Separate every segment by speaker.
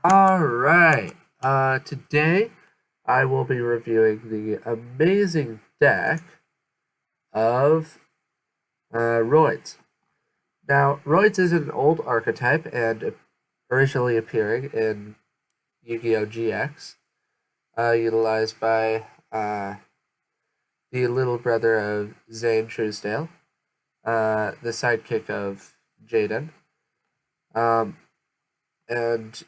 Speaker 1: Alright, today I will be reviewing the amazing deck of roids. Now, roids is an old archetype and originally appearing in Yu-Gi-Oh! GX, utilized by the little brother of Zane Truesdale, the sidekick of Jaden. Um, and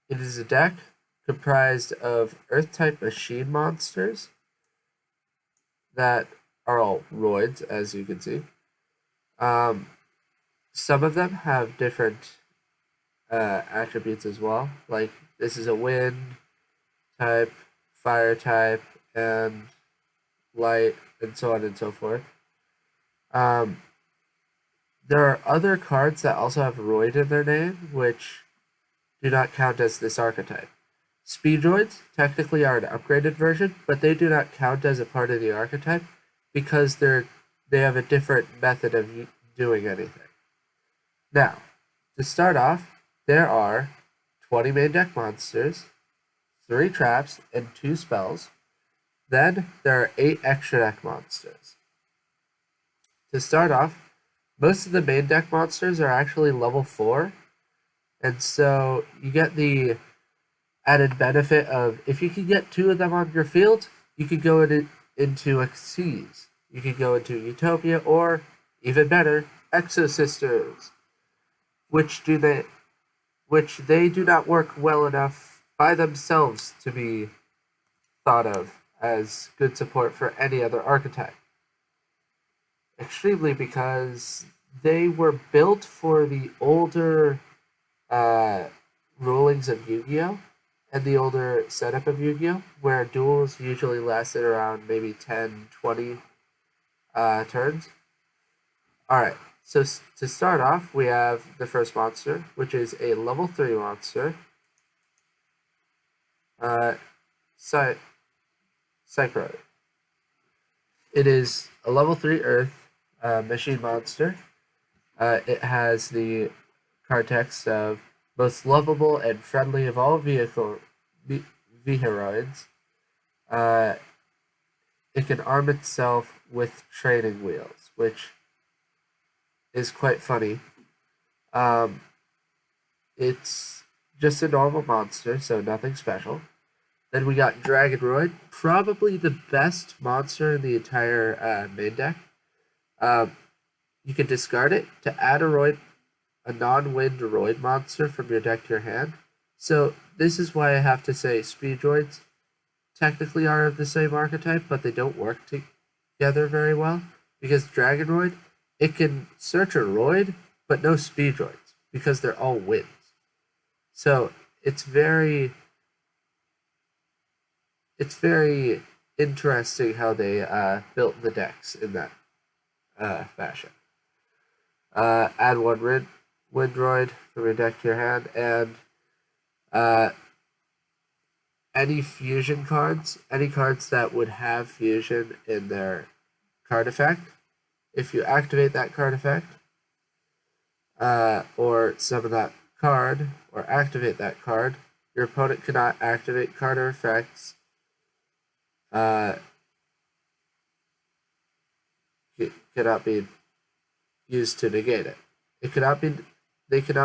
Speaker 1: it is a deck comprised of Earth-type machine monsters that are all roids, as you can see. Um, some of them have different attributes as well. Like this is a wind type, fire type, and light, and so on and so forth. Um, there are other cards that also have roid in their name, which do not count as this archetype. Speedroids technically are an upgraded version, but they do not count as a part of the archetype because they have a different method of doing anything. Now, to start off, there are 20 main deck monsters, 3 traps, and 2 spells. Then there are 8 extra deck monsters. To start off, most of the main deck monsters are actually level 4, and so you get the added benefit of if you can get 2 of them on your field, you could go into Xyz. You could go into Utopia, or even better, Exosisters, which they do not work well enough by themselves to be thought of as good support for any other archetype. Extremely, because they were built for the older uh, rulings of Yu-Gi-Oh! And the older setup of Yu-Gi-Oh! Where duels usually lasted around maybe 10, 20 turns. Alright, so to start off, we have the first monster, which is a level 3 monster. Psychroid. It is a level 3 Earth machine monster. It has the card text of most lovable and friendly of all Viheroids. It can arm itself with training wheels, which is quite funny. It's just a normal monster, so nothing special. Then we got Dragonroid, probably the best monster in the entire main deck. You can discard it to add a non-wind roid monster from your deck to your hand. So this is why I have to say Speedroids technically are of the same archetype, but they don't work together very well. Because Dragonroid, it can search a roid, but no Speedroids, because they're all winds. So it's very interesting how they built the decks in that fashion. Add one Windroid from your deck to your hand, and any fusion cards, any cards that would have fusion in their card effect, if you activate that card effect, or summon that card, or activate that card, your opponent cannot activate card or effects cannot be used to negate it. They cannot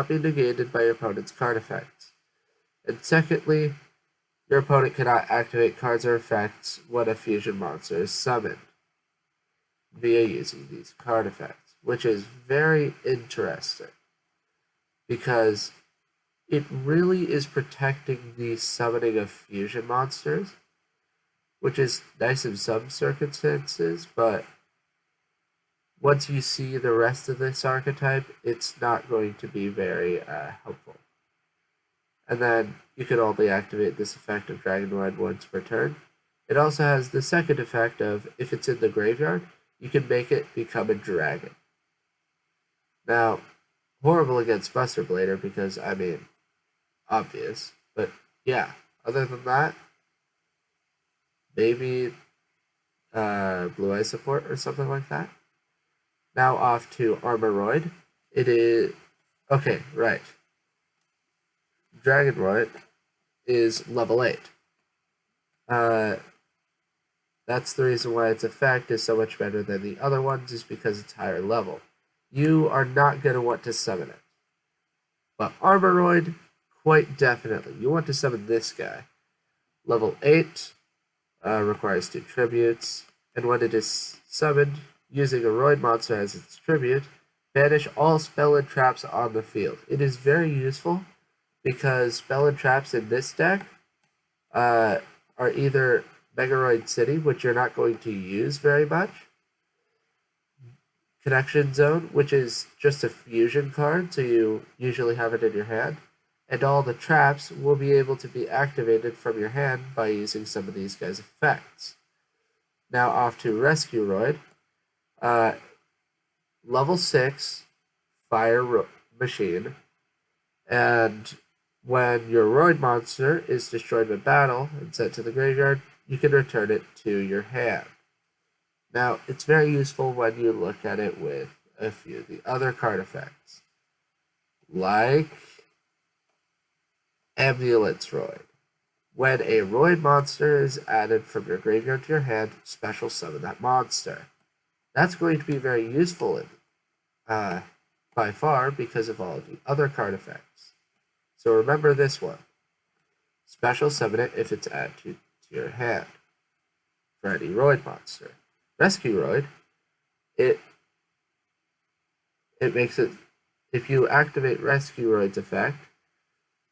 Speaker 1: be negated by your opponent's card effects. And secondly, your opponent cannot activate cards or effects when a fusion monster is summoned via using these card effects, which is very interesting because it really is protecting the summoning of fusion monsters, which is nice in some circumstances, but once you see the rest of this archetype, it's not going to be very helpful. And then you can only activate this effect of Dragonroid once per turn. It also has the second effect of, if it's in the graveyard, you can make it become a dragon. Now, horrible against Buster Blader because, I mean, obvious. But yeah, other than that, maybe Blue Eye support or something like that. Now off to Armoroid. It is... Okay, right. Dragonroid is level 8. That's the reason why its effect is so much better than the other ones, is because it's higher level. You are not going to want to summon it. But Armoroid, quite definitely. You want to summon this guy. Level 8 requires 2 tributes, and when it is summoned, using a roid monster as its tribute, banish all spell and traps on the field. It is very useful because spell and traps in this deck are either Megaroid City, which you're not going to use very much, Connection Zone, which is just a fusion card, so you usually have it in your hand, and all the traps will be able to be activated from your hand by using some of these guys' effects. Now off to Rescue Roid. Level 6 Fire Machine, and when your Roid monster is destroyed by battle and sent to the graveyard, you can return it to your hand. Now, it's very useful when you look at it with a few of the other card effects, like Ambulance Roid. When a Roid monster is added from your graveyard to your hand, special summon that monster. That's going to be very useful by far because of all of the other card effects. So remember this one. Special summon it if it's added to your hand for any Roid monster. Rescue Roid, it makes it, if you activate Rescue Roid's effect,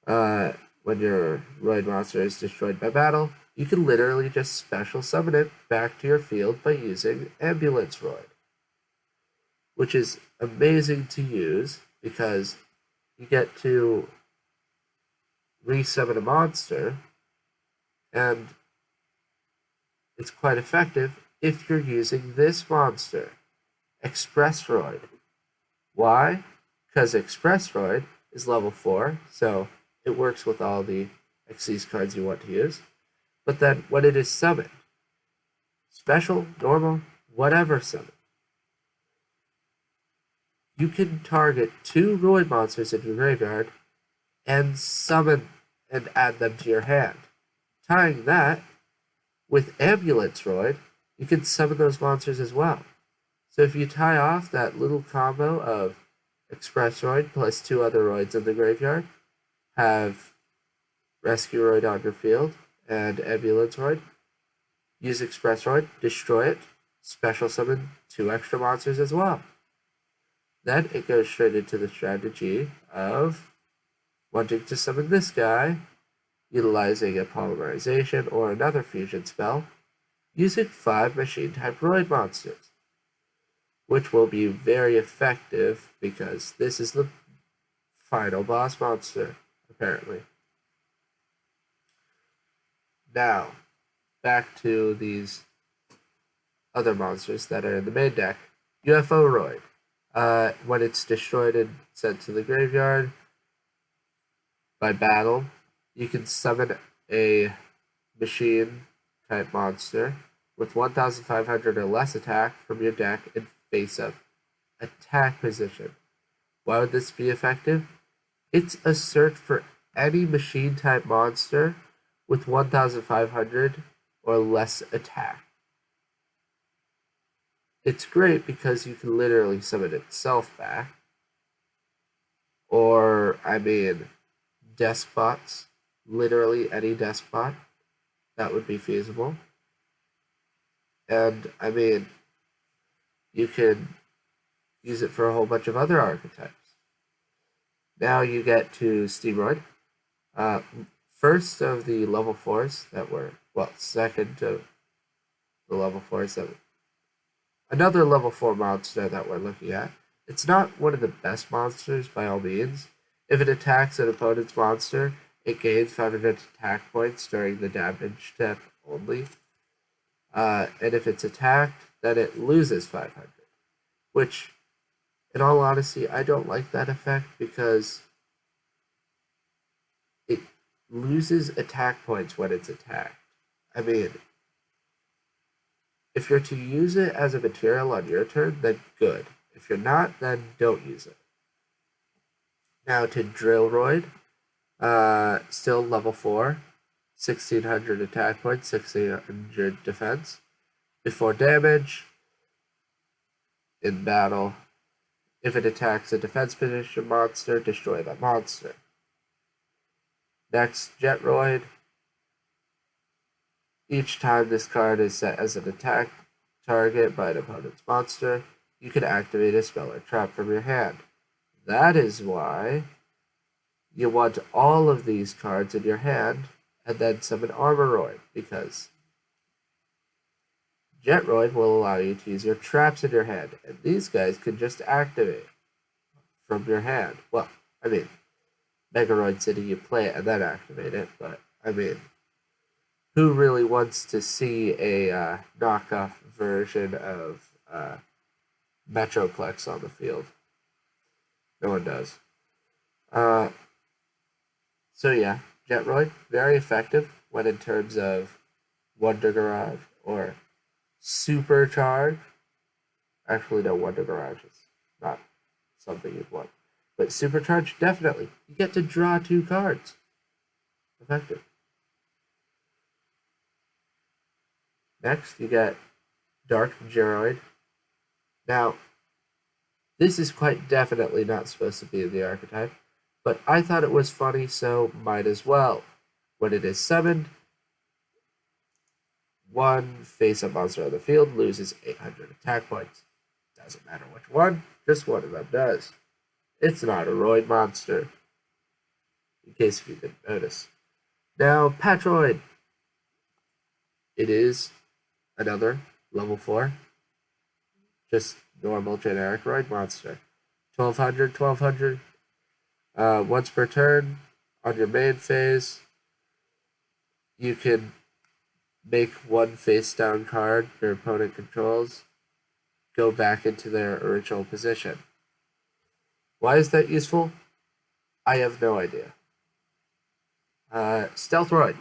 Speaker 1: when your Roid monster is destroyed by battle, you can literally just special summon it back to your field by using Ambulance Roid, which is amazing to use because you get to resummon a monster, and it's quite effective if you're using this monster, Express Roid. Why? Because Express Roid is level 4, so it works with all the Xyz cards you want to use. But then when it is summoned, special, normal, whatever summon, you can target 2 Roid monsters in your graveyard and summon and add them to your hand. Tying that with Ambulance Roid, you can summon those monsters as well. So if you tie off that little combo of Express Roid plus 2 other Roids in the graveyard, have Rescue Roid on your field, and Ambulance Roid, use Express Roid, destroy it, special summon 2 extra monsters as well. Then it goes straight into the strategy of wanting to summon this guy, utilizing a polymerization or another fusion spell, using 5 machine-type Roid monsters, which will be very effective because this is the final boss monster, apparently. Now, back to these other monsters that are in the main deck. UFO Roid. When it's destroyed and sent to the graveyard by battle, you can summon a machine-type monster with 1,500 or less attack from your deck in face-up attack position. Why would this be effective? It's a search for any machine-type monster with 1,500 or less attack. It's great because you can literally summon itself back. Or, despots. Literally any despot. That would be feasible. And, you can use it for a whole bunch of other archetypes. Now you get to Steamroid. First of the level 4s that were, second of the level 4s that were, another level 4 monster that we're looking at. It's not one of the best monsters by all means. If it attacks an opponent's monster, it gains 500 attack points during the damage step only. And if it's attacked, then it loses 500. Which, in all honesty, I don't like that effect because it loses attack points when it's attacked. If you're to use it as a material on your turn, then good. If you're not, then don't use it. Now to Drillroid. Still level 4, 1600 attack points, 1600 defense. Before damage, in battle, if it attacks a defense position monster, destroy that monster. Next, Jetroid. Each time this card is set as an attack target by an opponent's monster, you can activate a spell or trap from your hand. That is why you want all of these cards in your hand and then summon Armoroid, because Jetroid will allow you to use your traps in your hand, and these guys can just activate from your hand. Well, I mean, Megaroid City, you play it and then activate it, but I mean, who really wants to see a knockoff version of Metroplex on the field? No one does. So yeah, Jetroid, very effective when in terms of Wonder Garage or Supercharge. Actually, no, Wonder Garage is not something you'd want. But Supercharge, definitely. You get to draw 2 cards. Effective. Next, you get Dark Jetroid. Now, this is quite definitely not supposed to be in the archetype, but I thought it was funny, so might as well. When it is summoned, one face-up monster on the field loses 800 attack points. Doesn't matter which one, just one of them does. It's not a roid monster, in case you didn't notice. Now, Patroid. It is another level 4, just normal generic roid monster. 1200, 1200. Once per turn, on your main phase, you can make one face-down card your opponent controls go back into their original position. Why is that useful? I have no idea. Stealth Roid.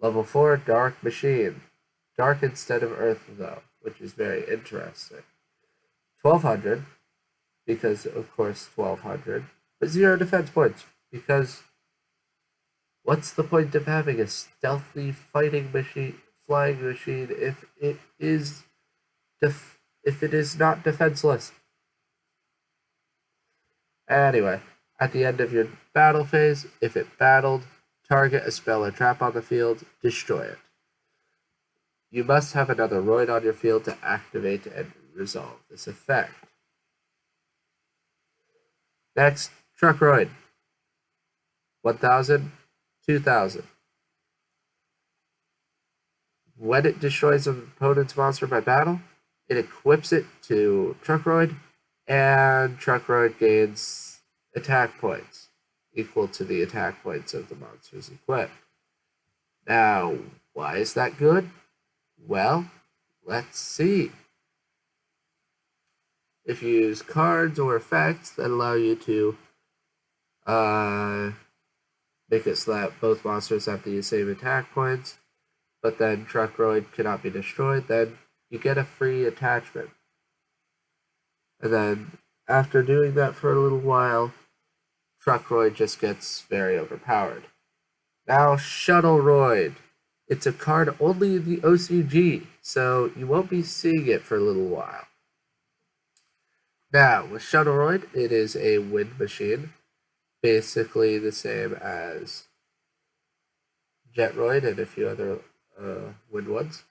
Speaker 1: Level 4, Dark Machine. Dark instead of Earth, though, which is very interesting. 1200, because, of course, 1200. But 0 defense points, because what's the point of having a stealthy flying machine if it is not defenseless? Anyway, at the end of your battle phase, if it battled, target a spell or trap on the field, destroy it. You must have another roid on your field to activate and resolve this effect. Next, Truck Roid. 1000, 2000. When it destroys an opponent's monster by battle, it equips it to Truck Roid, and Truck Roid gains attack points equal to the attack points of the monsters equipped. Now, why is that good? Well, let's see. If you use cards or effects that allow you to make it so that both monsters have the same attack points, but then Truck Roid cannot be destroyed, then you get a free attachment. And then, after doing that for a little while, Truck Roid just gets very overpowered. Now, Shuttle Roid. It's a card only in the OCG, so you won't be seeing it for a little while. Now, with Shuttle Roid, it is a wind machine, basically the same as Jetroid and a few other wind ones.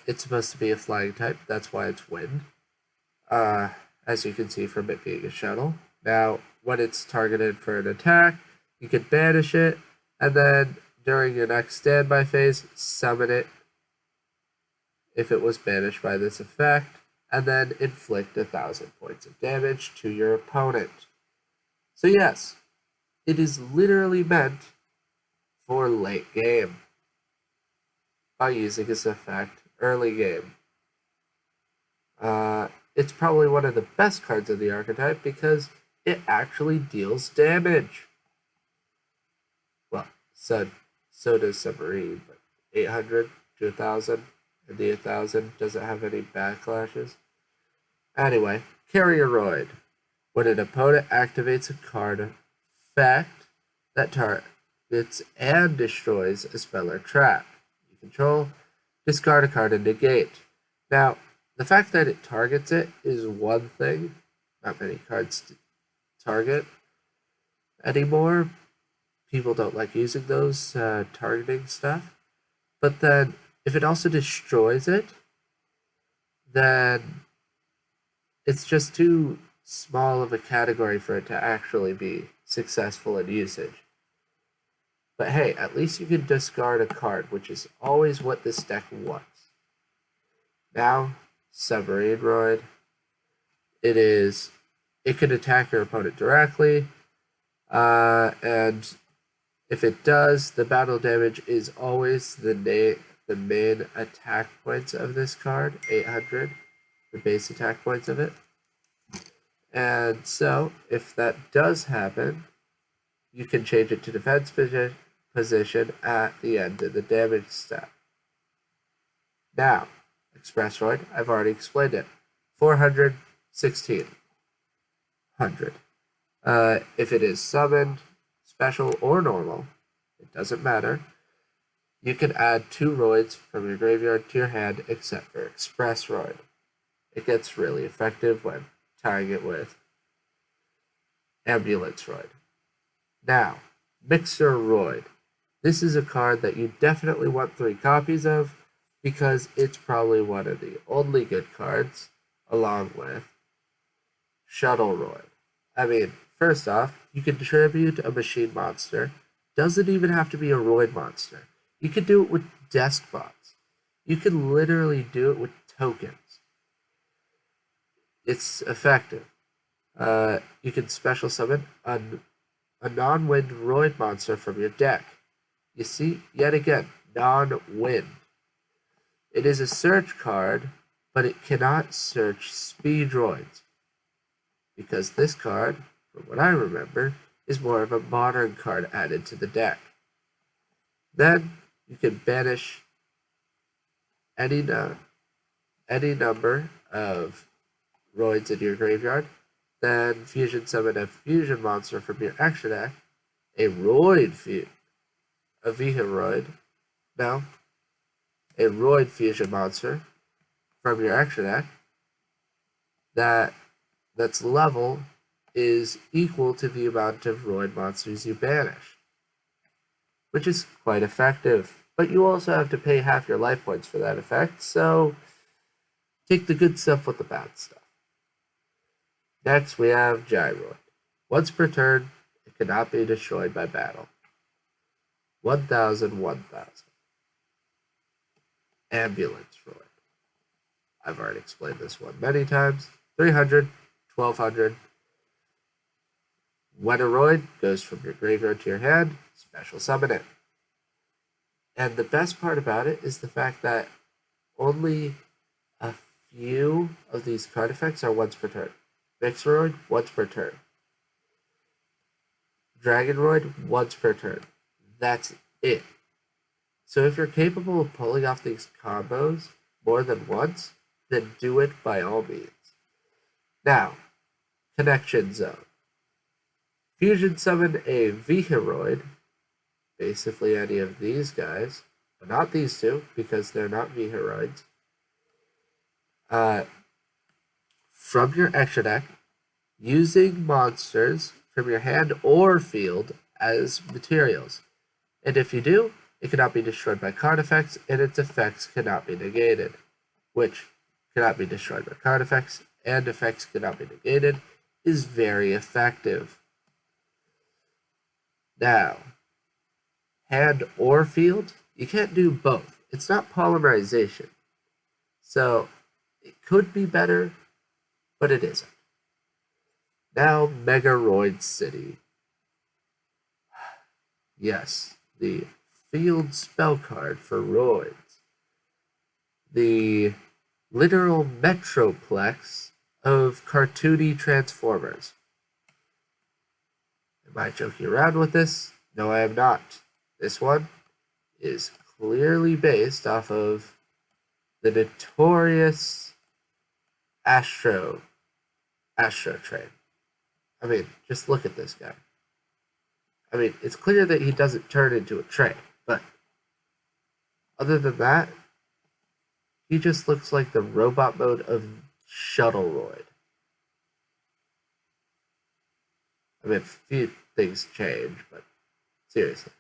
Speaker 1: It's supposed to be a flying type, that's why it's wind, as you can see from it being a shuttle. Now, when it's targeted for an attack, you can banish it, and then during your next standby phase, summon it if it was banished by this effect, and then inflict 1,000 points of damage to your opponent. So yes, it is literally meant for late game by using this effect early game. It's probably one of the best cards of the archetype because it actually deals damage. Well, so does Submarine, but 800 to 1,000, and the 1,000 doesn't have any backlashes. Anyway, Carrier Roid. When an opponent activates a card effect, that targets and destroys a spell or trap you control. Discard a card and negate. Now, the fact that it targets it is one thing. Not many cards target anymore. People don't like using those targeting stuff. But then, if it also destroys it, then it's just too small of a category for it to actually be successful in usage. But hey, at least you can discard a card, which is always what this deck wants. Now, Submarine Roid. It can attack your opponent directly, and if it does, the battle damage is always the main attack points of this card, 800, the base attack points of it. And so, if that does happen, you can change it to defense position at the end of the damage step. Now, Express Roid, I've already explained it. 400, 1600. If it is summoned, special, or normal, it doesn't matter. You can add 2 roids from your graveyard to your hand except for Express Roid. It gets really effective when tying it with Ambulance Roid. Now, Mixer Roid. This is a card that you definitely want 3 copies of because it's probably one of the only good cards along with Shuttle Roid. I mean, first off, you can tribute a machine monster. Doesn't even have to be a Roid monster. You can do it with Deskbots. You can literally do it with tokens. It's effective. You can special summon a non-wind Roid monster from your deck. You see, yet again, non-wind. It is a search card, but it cannot search speed Roids. Because this card, from what I remember, is more of a modern card added to the deck. Then you can banish any number of Roids in your graveyard. Then fusion summon a fusion monster from your extra deck. A Roid fusion monster from your extra deck that's level is equal to the amount of Roid monsters you banish, which is quite effective. But you also have to pay half your life points for that effect, so take the good stuff with the bad stuff. Next, we have Gyroid. Once per turn, it cannot be destroyed by battle. 1,000, 1,000. Ambulance Roid. I've already explained this one many times. 300, 1,200. When a Roid goes from your graveyard to your hand, special summon it. And the best part about it is the fact that only a few of these card effects are once per turn. Mixeroid, once per turn. Dragonroid, once per turn. That's it. So if you're capable of pulling off these combos more than once, then do it by all means. Now, Connection Zone. Fusion summon a Viheroid, basically any of these guys, but not these two, because they're not Viheroids, from your extra deck, using monsters from your hand or field as materials. And if you do, it cannot be destroyed by card effects, and its effects cannot be negated, which cannot be destroyed by card effects, and effects cannot be negated, is very effective. Now, hand or field, you can't do both. It's not polymerization. So, it could be better, but it isn't. Now, Megaroid City. Yes, the field spell card for Roids. The literal metroplex of cartoony Transformers. Am I joking around with this? No, I am not. This one is clearly based off of the notorious Astro Train. I mean, just look at this guy. I mean, it's clear that he doesn't turn into a train, but other than that, he just looks like the robot mode of Shuttleroid. I mean, a few things change, but seriously.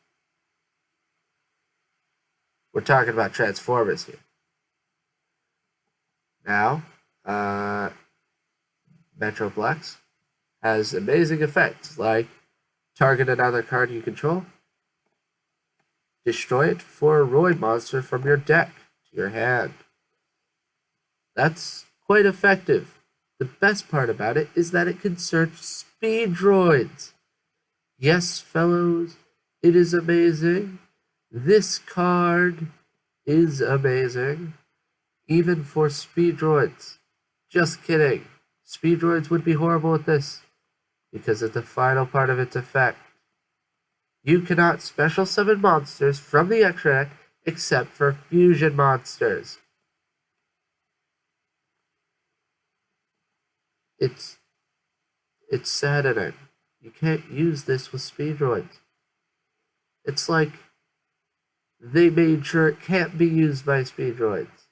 Speaker 1: We're talking about Transformers here. Now, Metroplex has amazing effects like target another card you control, destroy it for a roid monster from your deck to your hand. That's quite effective. The best part about it is that it can search speed droids. Yes, fellows, it is amazing. This card is amazing, even for speed droids. Just kidding. Speed droids would be horrible at this, because at the final part of its effect, you cannot special summon monsters from the extra deck except for fusion monsters. It's saddening. You can't use this with speed droids. It's like they made sure it can't be used by speed droids.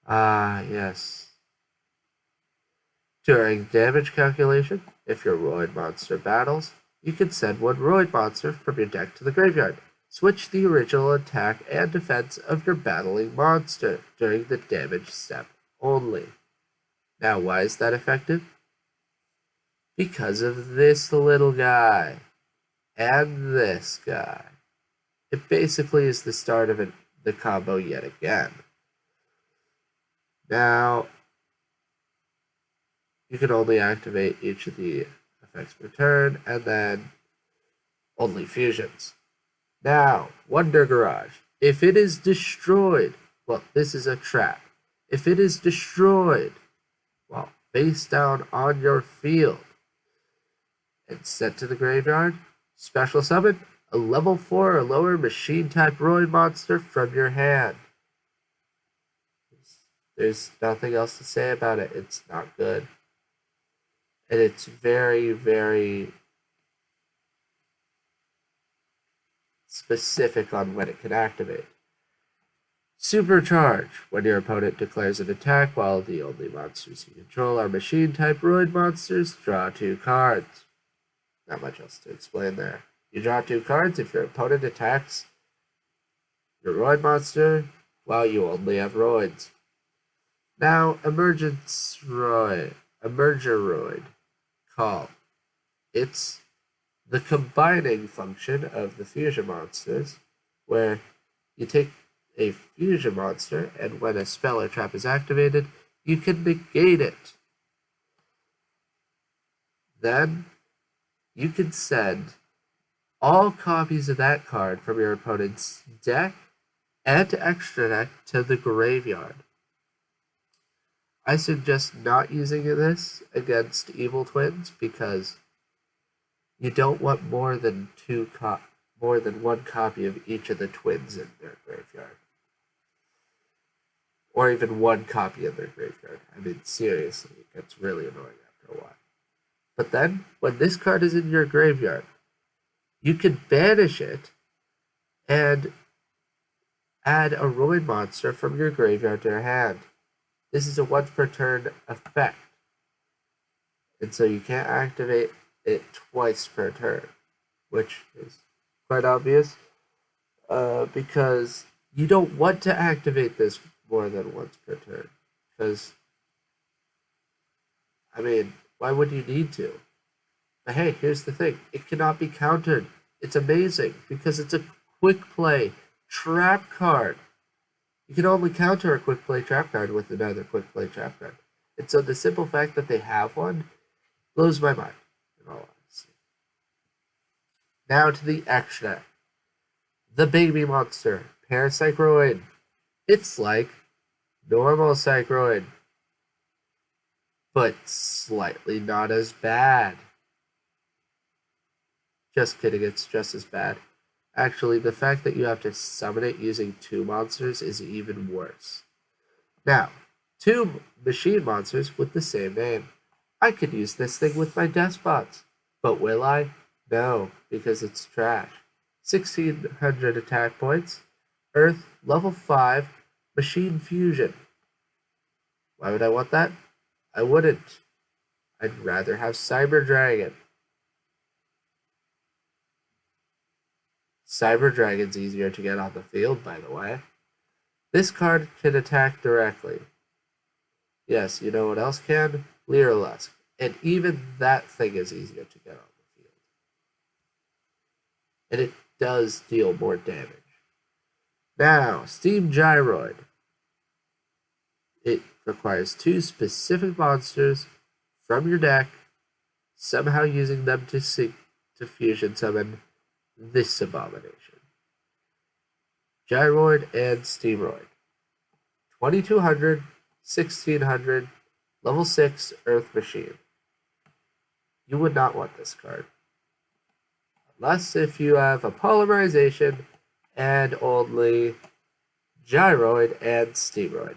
Speaker 1: Ah, yes. During damage calculation, if your roid monster battles, you can send one roid monster from your deck to the graveyard. Switch the original attack and defense of your battling monster during the damage step only. Now, why is that effective? Because of this little guy and this guy. It basically is the start of the combo yet again. Now, you can only activate each of the effects per turn, and then only fusions. Now, Wonder Garage. If it is destroyed, well, this is a trap. If it is destroyed, well, face down on your field and sent to the graveyard, special summon a level 4 or lower machine type roid monster from your hand. There's nothing else to say about it. It's not good. And it's very, very specific on when it can activate. Supercharge. When your opponent declares an attack while the only monsters you control are machine-type roid monsters, draw 2 cards. Not much else to explain there. You draw 2 cards if your opponent attacks your roid monster while you only have roids. Now, Emerger Roid. Call. It's the combining function of the fusion monsters, where you take a fusion monster, and when a spell or trap is activated, you can negate it. Then, you can send all copies of that card from your opponent's deck and extra deck to the graveyard. I suggest not using this against evil twins because you don't want more than one copy of each of the twins in their graveyard, or even one copy in their graveyard. I mean, seriously, it gets really annoying after a while. But then, when this card is in your graveyard, you can banish it and add a roid monster from your graveyard to your hand. This is a once per turn effect, and so you can't activate it twice per turn, which is quite obvious, because you don't want to activate this more than once per turn, because, I mean, why would you need to? But hey, here's the thing, it cannot be countered. It's amazing, because it's a quick play trap card. You can only counter a quick play trap card with another quick play trap card. And so the simple fact that they have one blows my mind, in all honesty. Now to the extra. The baby monster, Parapsychroid. It's like normal Psychroid, but slightly not as bad. Just kidding, it's just as bad. Actually, the fact that you have to summon it using 2 monsters is even worse. Now, 2 machine monsters with the same name. I could use this thing with my despots. But will I? No, because it's trash. 1600 attack points. Earth, level 5, Machine Fusion. Why would I want that? I wouldn't. I'd rather have Cyber Dragon. Cyber Dragon's easier to get on the field, by the way. This card can attack directly. Yes, you know what else can? Lyrilusk. And even that thing is easier to get on the field. And it does deal more damage. Now, Steam Gyroid. It requires 2 specific monsters from your deck, somehow using them to fusion summon this abomination. Gyroid and Steamroid. 2200, 1600, level 6 Earth Machine. You would not want this card. Unless if you have a Polymerization and only Gyroid and Steamroid.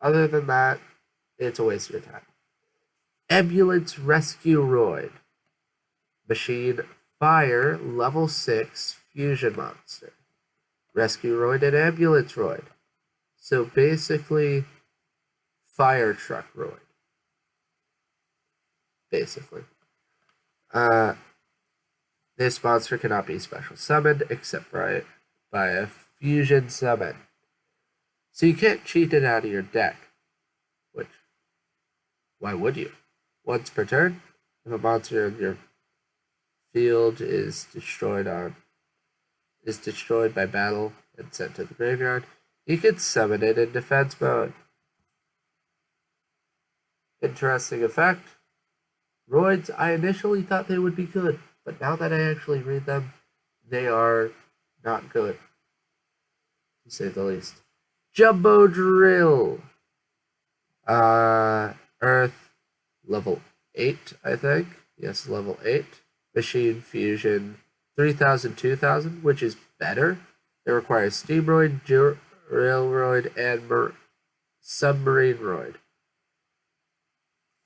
Speaker 1: Other than that, it's a waste of your time. Ambulance Rescue Roid. Machine Fire level 6 Fusion Monster. Rescue Roid and Ambulance Roid. So basically, Fire Truck Roid. Basically. This monster cannot be special summoned except by a fusion summon. So you can't cheat it out of your deck. Which, why would you? Once per turn, if a monster in your field is destroyed by battle and sent to the graveyard, you can summon it in defense mode. Interesting effect. Roids, I initially thought they would be good, but now that I actually read them, they are not good, to say the least. Jumbo Drill. Earth, level 8, I think. Yes, level 8. Machine Fusion, 3000, 2000, which is better. It requires Steamroid, Railroid, and Submarine Roid.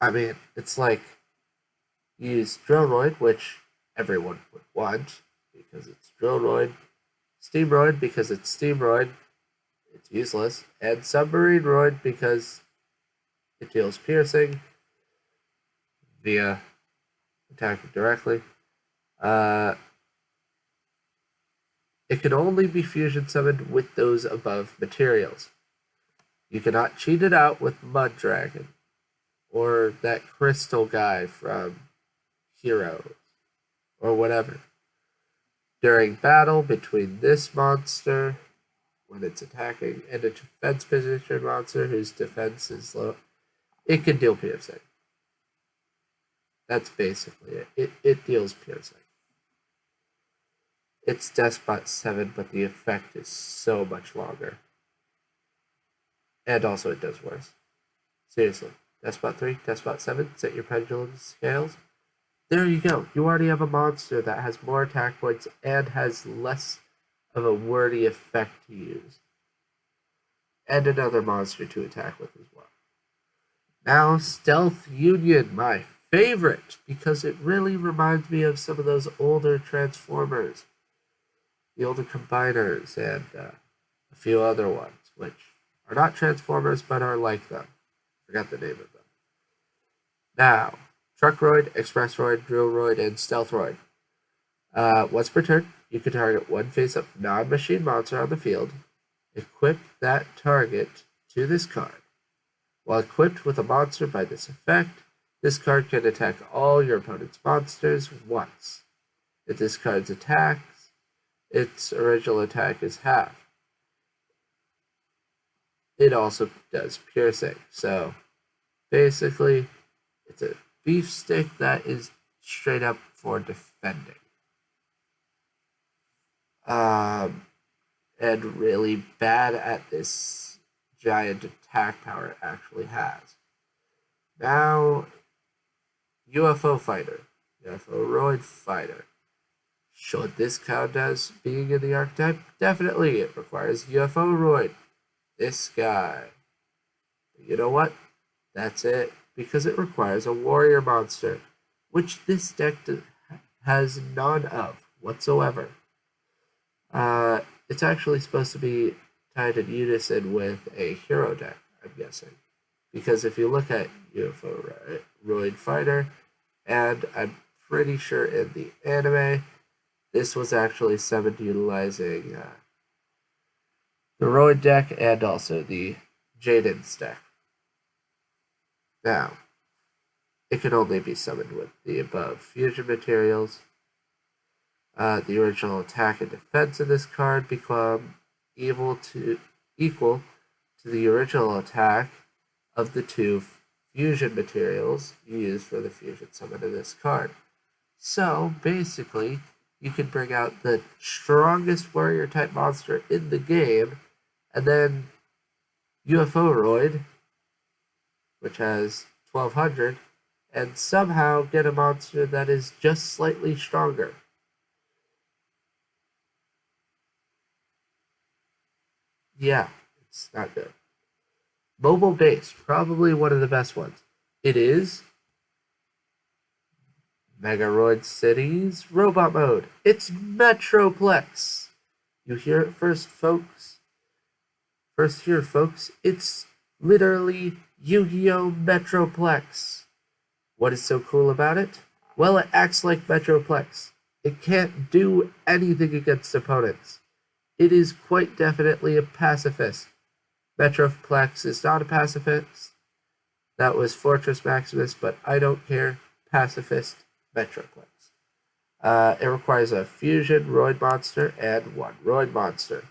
Speaker 1: I mean, it's like you use Drillroid, which everyone would want because it's Drillroid, Steamroid because it's Steamroid, it's useless, and Submarine Roid because it deals piercing via attacking directly. It can only be fusion summoned with those above materials. You cannot cheat it out with Mud Dragon or that crystal guy from Heroes or whatever. During battle between this monster, when it's attacking, and a defense position monster whose defense is low, it can deal piercing. That's basically it. It deals piercing. It's Despot 7, but the effect is so much longer. And also it does worse. Seriously. Despot 3, Despot 7, set your pendulum scales. There you go. You already have a monster that has more attack points and has less of a wordy effect to use. And another monster to attack with as well. Now, Stealth Union, my favorite, because it really reminds me of some of those older Transformers. The older Combiners and a few other ones, which are not Transformers but are like them. Forgot the name of them. Now, Truckroid, Expressroid, Drillroid, and Stealthroid. Once per turn, you can target one face-up non-machine monster on the field. Equip that target to this card. While equipped with a monster by this effect, this card can attack all your opponent's monsters once. If this card's attacks, its original attack is half. It also does piercing, so basically, it's a beef stick that is straight up for defending. And really bad at this giant attack power it actually has. Now, UFO Fighter, UFO Roid Fighter. Should this count as being in the archetype? Definitely, it requires UFO Roid. This guy. You know what? That's it, because it requires a warrior monster, which this deck has none of whatsoever. It's actually supposed to be tied in unison with a hero deck, I'm guessing. Because if you look at UFO Roid Fighter, and I'm pretty sure in the anime, this was actually summoned utilizing the Roid deck and also the Jaden's deck. Now, it can only be summoned with the above fusion materials. The original attack and defense of this card become equal to the original attack of the two fusion materials used for the fusion summon of this card. So basically, you can bring out the strongest warrior type monster in the game, and then UFO Roid, which has 1200, and somehow get a monster that is just slightly stronger. Yeah, it's not good. Mobile base, probably one of the best ones. It is Megaroid City's robot mode. It's Metroplex. You hear it first, folks. First here, folks. It's literally Yu-Gi-Oh! Metroplex. What is so cool about it? Well, it acts like Metroplex. It can't do anything against opponents. It is quite definitely a pacifist. Metroplex is not a pacifist. That was Fortress Maximus, but I don't care. Pacifist Metroplex. It requires a fusion Roid monster and one Roid monster.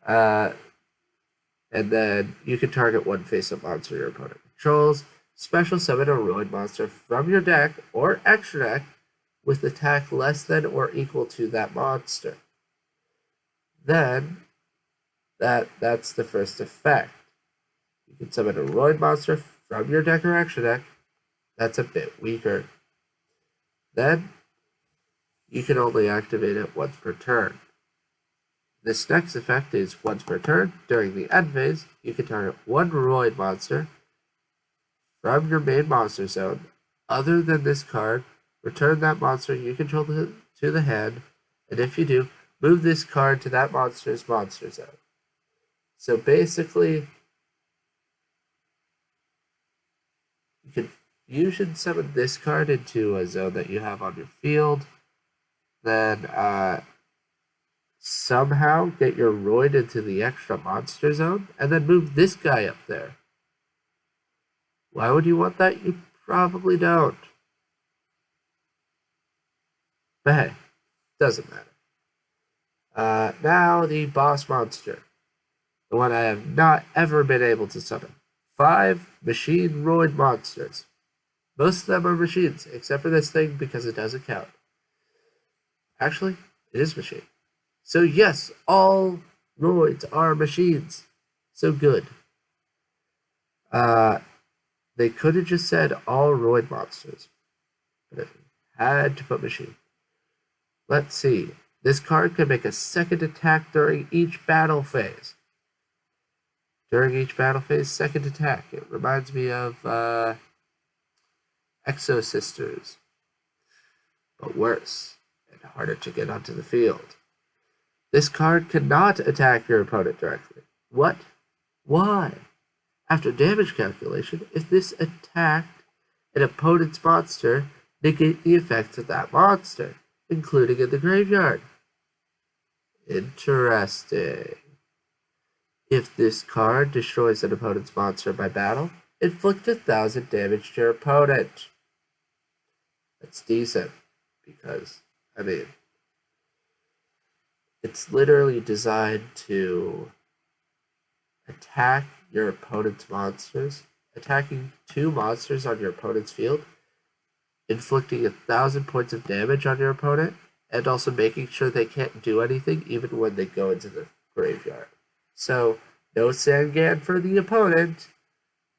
Speaker 1: And then you can target one face-up monster your opponent controls. Special summon a Roid monster from your deck or extra deck with attack less than or equal to that monster. Then, that's the first effect. You can summon a Roid monster from your deck or extra deck. That's a bit weaker. Then, you can only activate it once per turn. This next effect is once per turn. During the end phase, you can target one Roid monster from your main monster zone. Other than this card, return that monster you control to the hand, and if you do, move this card to that monster's monster zone. So basically, you can fusion summon this card into a zone that you have on your field, then somehow get your Roid into the extra monster zone, and then move this guy up there. Why would you want that? You probably don't. But hey, doesn't matter. Now the boss monster. The one I have not ever been able to summon. 5 machine Roid monsters. Most of them are machines, except for this thing because it doesn't count. Actually, it is machine. So yes, all Roids are machines. So good. They could have just said all Roid monsters, but it had to put machine. Let's see. This card can make a second attack during each battle phase. During each battle phase, second attack. It reminds me of Exo Sisters, but worse and harder to get onto the field. This card cannot attack your opponent directly. What? Why? After damage calculation, if this attacked an opponent's monster, negate the effects of that monster, including in the graveyard. Interesting. If this card destroys an opponent's monster by battle, inflict 1,000 damage to your opponent. That's decent, because, I mean, it's literally designed to attack your opponent's monsters, attacking 2 monsters on your opponent's field, inflicting 1,000 points of damage on your opponent, and also making sure they can't do anything even when they go into the graveyard. So, no Sangan for the opponent,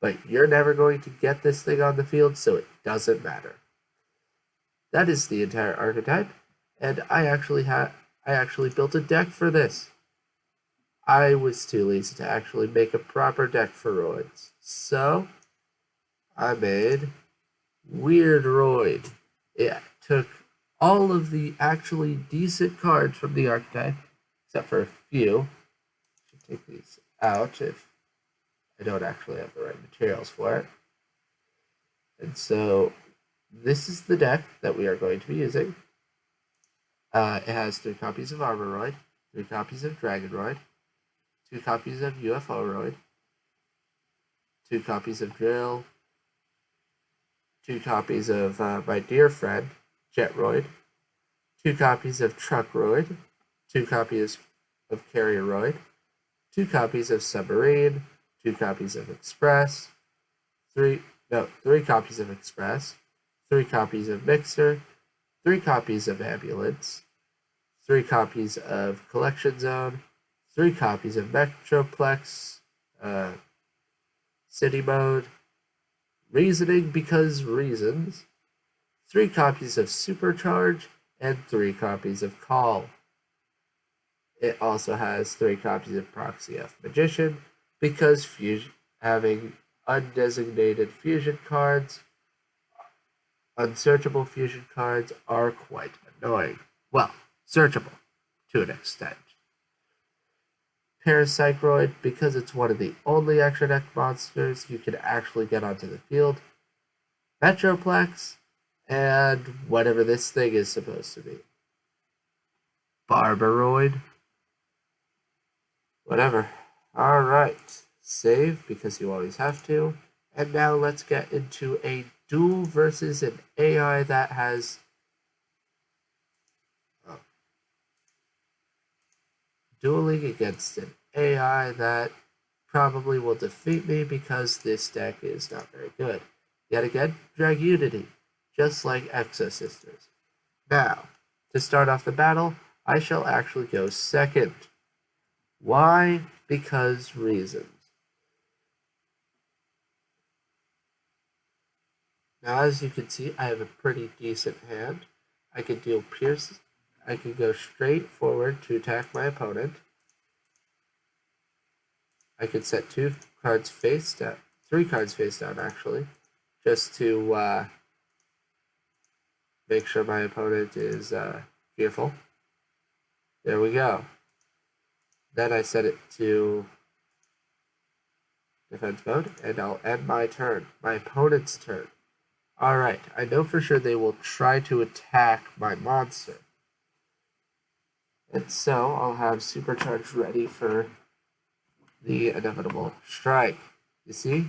Speaker 1: but you're never going to get this thing on the field, so it doesn't matter. That is the entire archetype, and I actually built a deck for this. I was too lazy to actually make a proper deck for Roids, so I made weird roid. It took all of the actually decent cards from the archetype, except for a few. I should take these out if I don't actually have the right materials for it. And so this is the deck that we are going to be using. It has 3 copies of Armoroid, 3 copies of Dragoroid, 2 copies of UFOroid, 2 copies of Drill, 2 copies of my dear friend, Jetroid, 2 copies of Truckroid, 2 copies of Carrieroid, 2 copies of Submarine, 2 copies of Express, 3 copies of Express, 3 copies of Mixer, 3 copies of Ambulance, 3 copies of Collection Zone, 3 copies of Metroplex, City Mode, Reasoning because reasons, 3 copies of Supercharge, and 3 copies of Call. It also has 3 copies of Proxy F Magician because having undesignated fusion cards, unsearchable fusion cards are quite annoying. Well, searchable to an extent. Parapsychroid, because it's one of the only extra deck monsters you can actually get onto the field. Metroplex, and whatever this thing is supposed to be. Barbaroid. Whatever. Alright. Save, because you always have to. And now let's get into a duel versus an AI that has... dueling against an AI that probably will defeat me because this deck is not very good. Yet again, Dragunity, just like Exosisters. Now, to start off the battle, I shall actually go second. Why? Because reasons. Now, as you can see, I have a pretty decent hand. I can deal Pierce. I can go straight forward to attack my opponent. I could set 2 cards face down, 3 cards face down actually, just to make sure my opponent is fearful. There we go. Then I set it to defense mode, and I'll end my turn, my opponent's turn. Alright, I know for sure they will try to attack my monster. And so I'll have Supercharge ready for the inevitable strike. You see,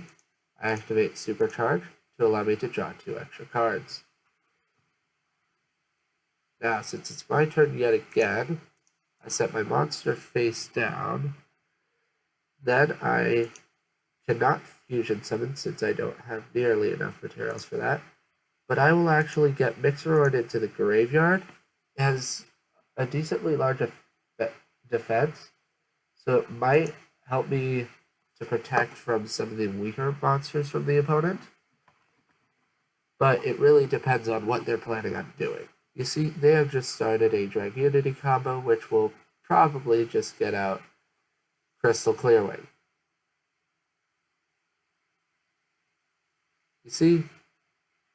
Speaker 1: I activate Supercharge to allow me to draw 2 extra cards. Now, since it's my turn yet again, I set my monster face down. Then I cannot fusion summon since I don't have nearly enough materials for that. But I will actually get Mixeroid into the graveyard. It has a decently large defense, so it might help me to protect from some of the weaker monsters from the opponent. But it really depends on what they're planning on doing. You see, they have just started a Dragunity combo, which will probably just get out Crystal Clearwing. You see,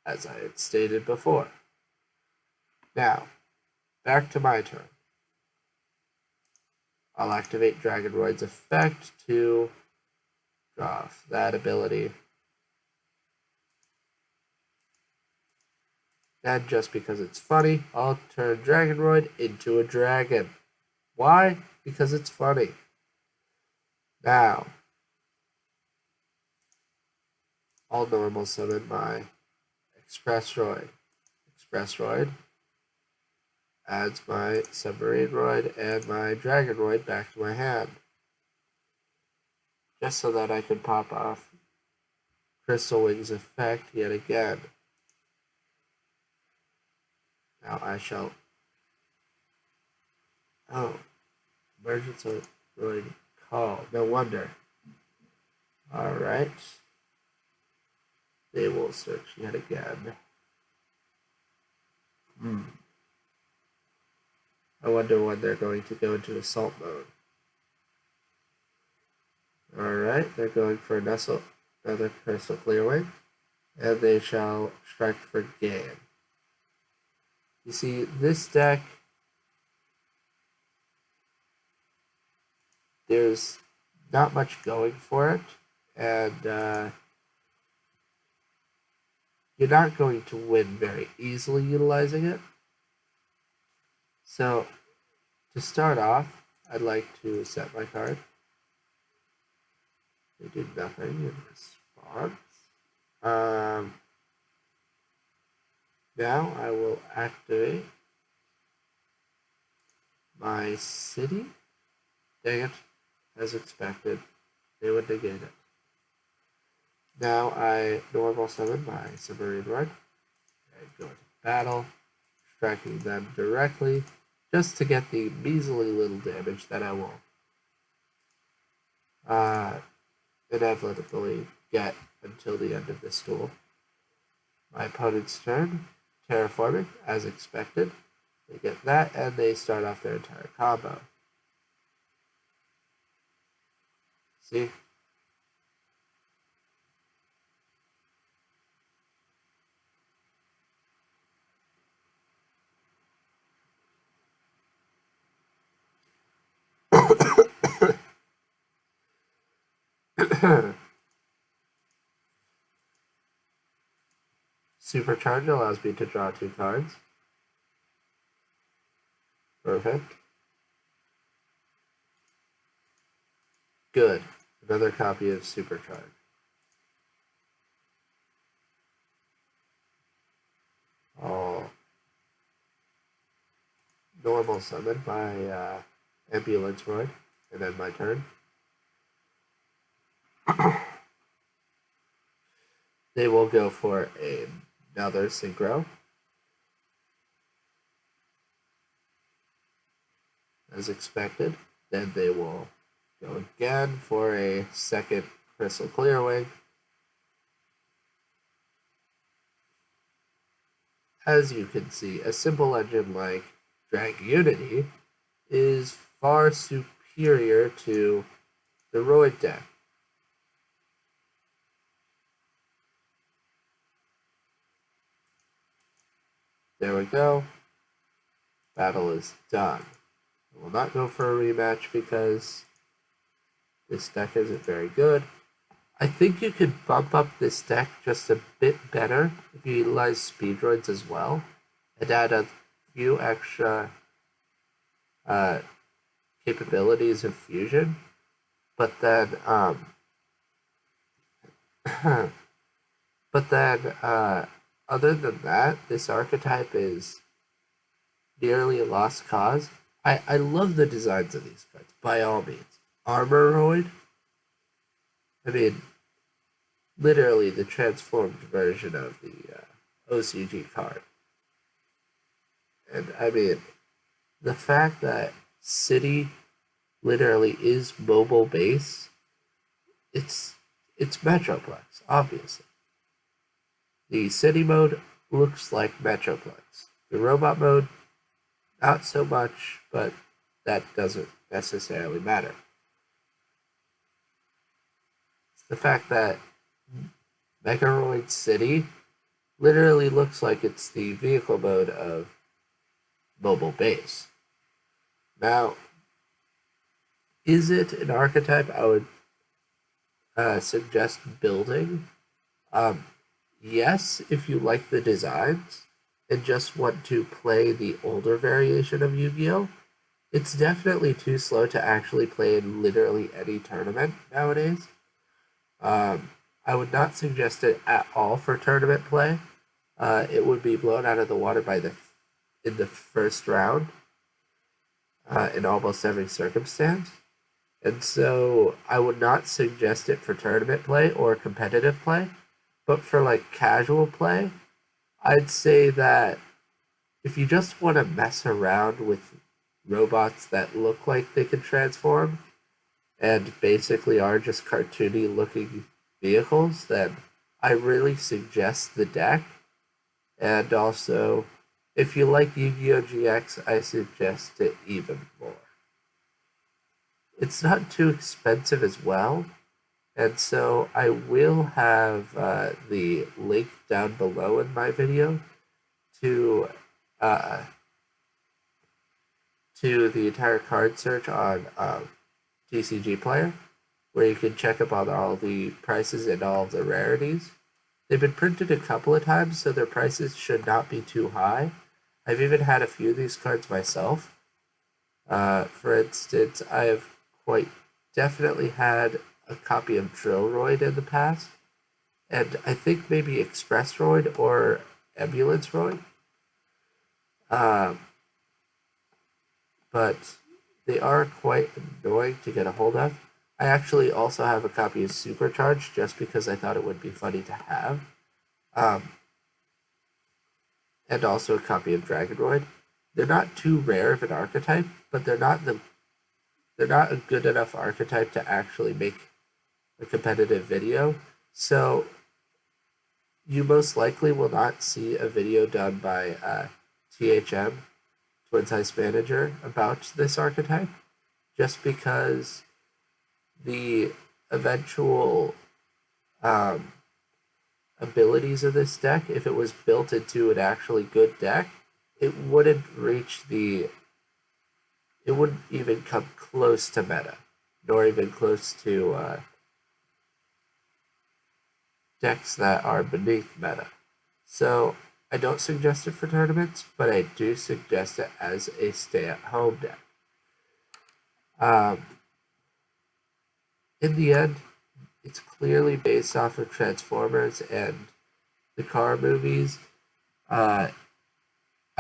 Speaker 1: as I had stated before. Now, back to my turn. I'll activate Dragoroid's effect to draw off that ability. And just because it's funny, I'll turn Dragoroid into a dragon. Why? Because it's funny. Now, I'll normal summon my Expressroid. Expressroid adds my Submarineroid and my Dragoroid back to my hand. Just so that I can pop off Crystal Wing's effect yet again. Now I shall... Oh, Emergency Roid Call. No wonder. Alright. They will search yet again. I wonder when they're going to go into assault mode. Alright, they're going for another Crystal Clearwing. and they shall strike for game. You see, this deck, there's not much going for it, and you're not going to win very easily utilizing it. So, to start off, I'd like to set my card. They did nothing in response. Now I will activate my city. Dang it, as expected, they would negate it. Now I normal summon my submarine run and go into battle, striking them directly just to get the measly little damage that I will inevitably get until the end of this duel. My opponent's turn, terraforming, as expected. They get that, and they start off their entire combo. See? Supercharge allows me to draw 2 cards. Perfect. Good. Another copy of Supercharge. I'll normal summon my ambulance roid, and then my turn. They will go for another synchro. As expected. Then they will go again for a second Crystal Clearwing. As you can see, a simple engine like Drag Unity is far superior to the roid deck. There we go. Battle is done. I will not go for a rematch because this deck isn't very good. I think you could bump up this deck just a bit better if you utilize Speedroids as well and add a few extra capabilities of fusion. But then, other than that, this archetype is nearly a lost cause. I love the designs of these cards, by all means. Armoroid, I mean, literally the transformed version of the OCG card. And I mean, the fact that City literally is mobile base, it's Metroplex, obviously. The City mode looks like Metroplex. The robot mode, not so much, but that doesn't necessarily matter. It's the fact that Megaroid City literally looks like it's the vehicle mode of mobile base. Now, is it an archetype I would suggest building? Yes, if you like the designs and just want to play the older variation of Yu-Gi-Oh! It's definitely too slow to actually play in literally any tournament nowadays. I would not suggest it at all for tournament play. It would be blown out of the water in the first round in almost every circumstance. And so I would not suggest it for tournament play or competitive play. But for like casual play, I'd say that if you just want to mess around with robots that look like they can transform and basically are just cartoony looking vehicles, then I really suggest the deck. And also, if you like Yu-Gi-Oh! GX, I suggest it even more. It's not too expensive as well, And so I will have the link down below in my video to uh, the entire card search on TCG Player, where you can check up on all the prices and all of the rarities. They've been printed a couple of times, so their prices should not be too high. I've even had a few of these cards myself. For instance, I have quite definitely had a copy of Roid in the past, and I think maybe Express Roid or Ambulance Roid. But they are quite annoying to get a hold of. I actually also have a copy of Supercharged just because I thought it would be funny to have. And also a copy of Dragonroid. They're not too rare of an archetype, but they're not a good enough archetype to actually make a competitive video. So you most likely will not see a video done by THM, Twins Heist Manager, about this archetype, just because the eventual abilities of this deck, if it was built into an actually good deck, it wouldn't even come close to meta, nor even close to decks that are beneath meta. So I don't suggest it for tournaments, but I do suggest it as a stay-at-home deck. In the end, it's clearly based off of Transformers and the car movies. I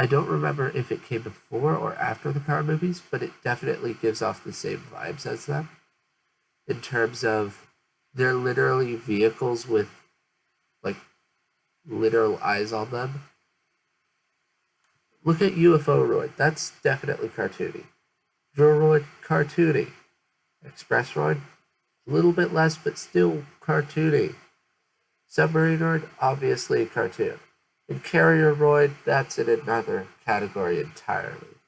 Speaker 1: don't remember if it came before or after the car movies, but it definitely gives off the same vibes as them. In terms of, they're literally vehicles with like literal eyes on them. Look at UFO Roid. That's definitely cartoony. Droid, cartoony. Express Roid, a little bit less, but still cartoony. Submarine Roid, obviously a cartoon. And Carrier Roid, that's in another category entirely.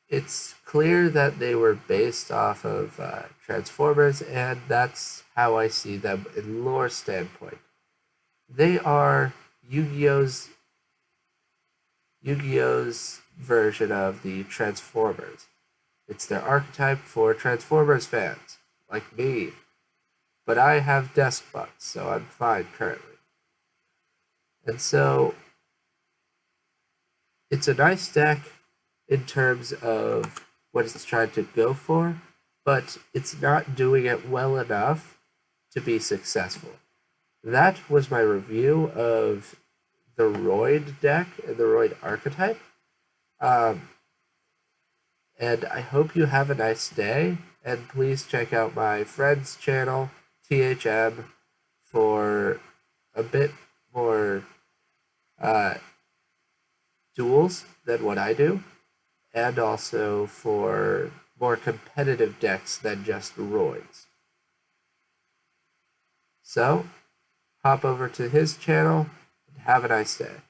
Speaker 1: It's clear that they were based off of Transformers, and that's how I see them in lore standpoint. They are Yu-Gi-Oh's version of the Transformers. It's their archetype for Transformers fans, like me. But I have desk butts, so I'm fine currently. And so, it's a nice deck in terms of what it's trying to go for, but it's not doing it well enough to be successful. That was my review of the Roid deck and the Roid archetype. And I hope you have a nice day, and please check out my friend's channel, THM, for a bit more duels than what I do, and also for more competitive decks than just roids. So, hop over to his channel and have a nice day.